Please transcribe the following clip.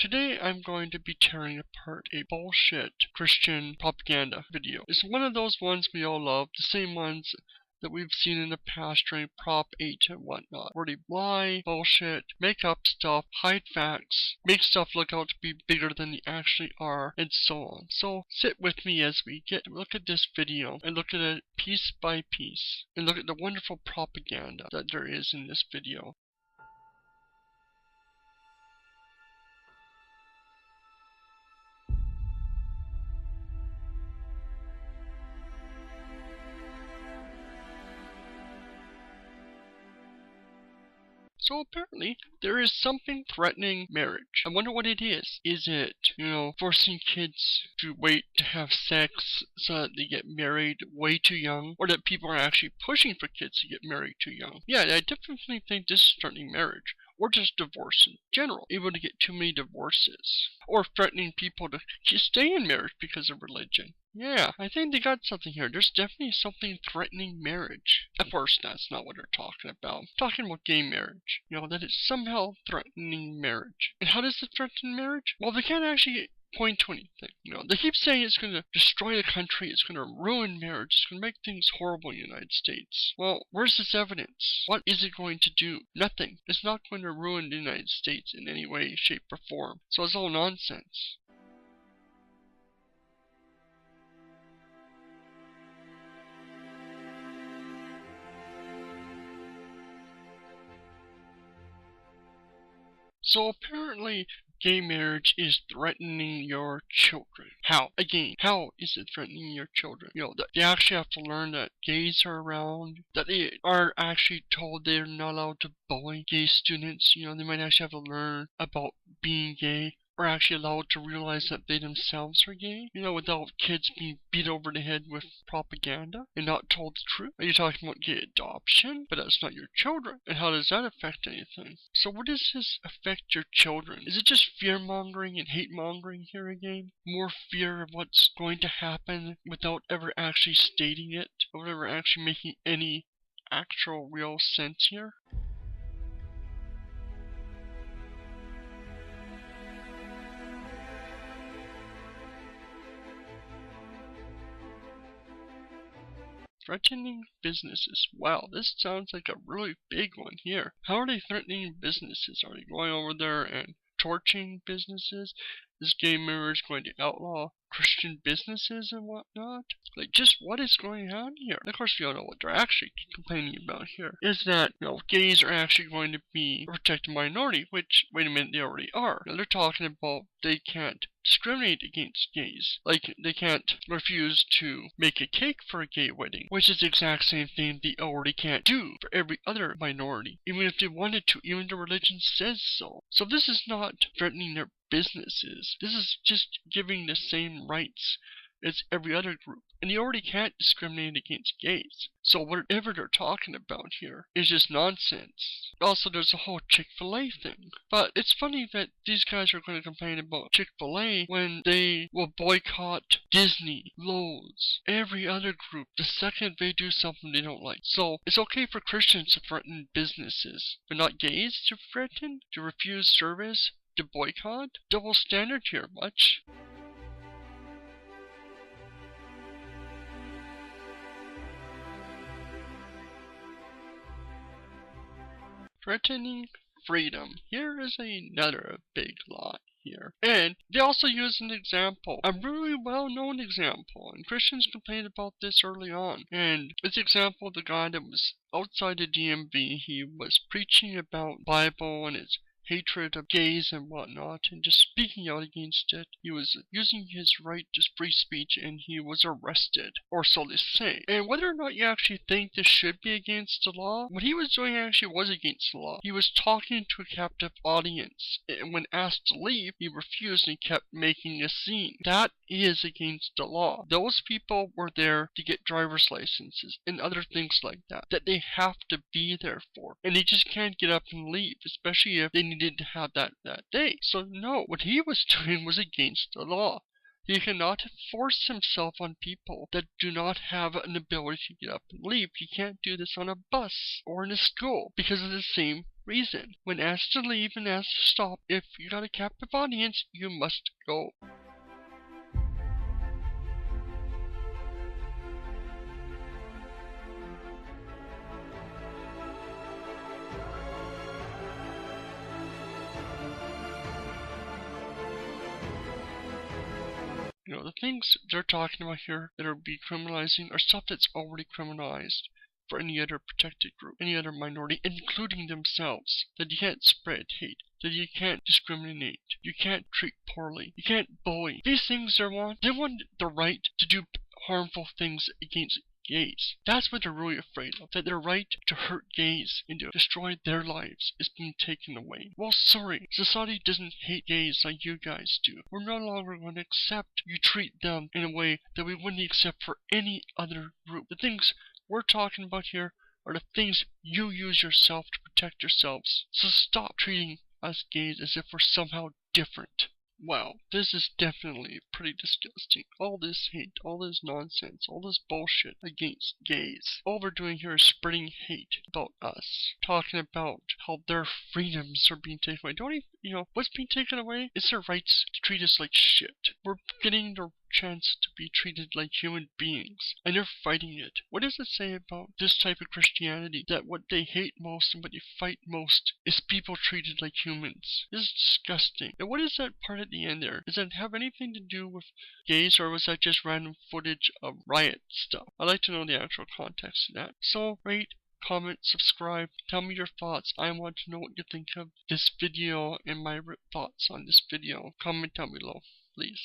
Today I'm going to be tearing apart a bullshit Christian propaganda video. It's one of those ones we all love, the same ones that we've seen in the past during Prop 8 and whatnot, where they lie, bullshit, make up stuff, hide facts, make stuff look out to be bigger than they actually are, and so on. So sit with me as we look at this video and look at it piece by piece, and look at the wonderful propaganda that there is in this video. So apparently, there is something threatening marriage. I wonder what it is. Is it, forcing kids to wait to have sex so that they get married way too young? Or that people are actually pushing for kids to get married too young? Yeah, I definitely think this is threatening marriage. Or just divorce in general. Able to get too many divorces. Or threatening people to stay in marriage because of religion. Yeah, I think they got something here. There's definitely something threatening marriage. Of course, that's not what they're talking about. I'm talking about gay marriage. That it's somehow threatening marriage. And how does it threaten marriage? Well, they can't actually point to anything. They keep saying it's going to destroy the country, it's going to ruin marriage, it's going to make things horrible in the United States. Well, where's this evidence? What is it going to do? Nothing. It's not going to ruin the United States in any way, shape, or form. So it's all nonsense. So apparently, gay marriage is threatening your children. How? Again, how is it threatening your children? That they actually have to learn that gays are around, that they are actually told they're not allowed to bully gay students. They might actually have to learn about being gay, or actually allowed to realize that they themselves are gay, without kids being beat over the head with propaganda and not told the truth. Are you talking about gay adoption? But that's not your children. And how does that affect anything? So what does this affect your children? Is it just fear-mongering and hate-mongering here again? More fear of what's going to happen without ever actually stating it? Without ever actually making any actual real sense here? Threatening businesses. Wow, this sounds like a really big one here. How are they threatening businesses? Are they going over there and torching businesses? Is gay marriage going to outlaw Christian businesses and whatnot? Just what is going on here? And of course, we all know what they're actually complaining about here. Is that, gays are actually going to be a protected minority, which, wait a minute, they already are. They're talking about they can't discriminate against gays. They can't refuse to make a cake for a gay wedding, which is the exact same thing they already can't do for every other minority, even if they wanted to, even the religion says so. So this is not threatening their businesses. This is just giving the same rights as every other group. And you already can't discriminate against gays. So whatever they're talking about here is just nonsense. Also, there's a whole Chick-fil-A thing. But it's funny that these guys are going to complain about Chick-fil-A when they will boycott Disney, Lowe's, every other group the second they do something they don't like. So it's okay for Christians to threaten businesses, but not gays to threaten, to refuse service, to boycott? Double standard here, much? Threatening freedom. Here is another big lie here. And they also use an example, a really well-known example, and Christians complained about this early on. And this example of the guy that was outside the DMV, he was preaching about Bible and his hatred of gays and whatnot, and just speaking out against it. He was using his right to free speech, and he was arrested, or so they say. And whether or not you actually think this should be against the law, what he was doing actually was against the law. He was talking to a captive audience, and when asked to leave, he refused and kept making a scene. That is against the law. Those people were there to get driver's licenses and other things like that they have to be there for, and they just can't get up and leave, especially if they needed to have that day. So no, what he was doing was against the law. He cannot force himself on people that do not have an ability to get up and leave. He can't do this on a bus or in a school because of the same reason. When asked to leave and asked to stop, if you got a captive audience, you must go. You know, the things they're talking about here that are decriminalizing are stuff that's already criminalized for any other protected group, any other minority, including themselves. That you can't spread hate, that you can't discriminate, you can't treat poorly, you can't bully. These things they want the right to do harmful things against gays. That's what they're really afraid of, that their right to hurt gays and to destroy their lives is being taken away. Well, sorry, society doesn't hate gays like you guys do. We're no longer going to accept you treat them in a way that we wouldn't accept for any other group. The things we're talking about here are the things you use yourself to protect yourselves. So stop treating us gays as if we're somehow different. Wow, this is definitely pretty disgusting. All this hate, all this nonsense, all this bullshit against gays. All we're doing here is spreading hate about us. Talking about how their freedoms are being taken away. Don't even, what's being taken away is their rights to treat us like shit. We're getting the chance to be treated like human beings, and they're fighting it. What does it say about this type of Christianity? That what they hate most and what they fight most is people treated like humans. This is disgusting. And what is that part at the end there? Does that have anything to do with gays, or was that just random footage of riot stuff? I'd like to know the actual context of that. So rate, comment, subscribe, tell me your thoughts. I want to know what you think of this video and my thoughts on this video. Comment down below, please.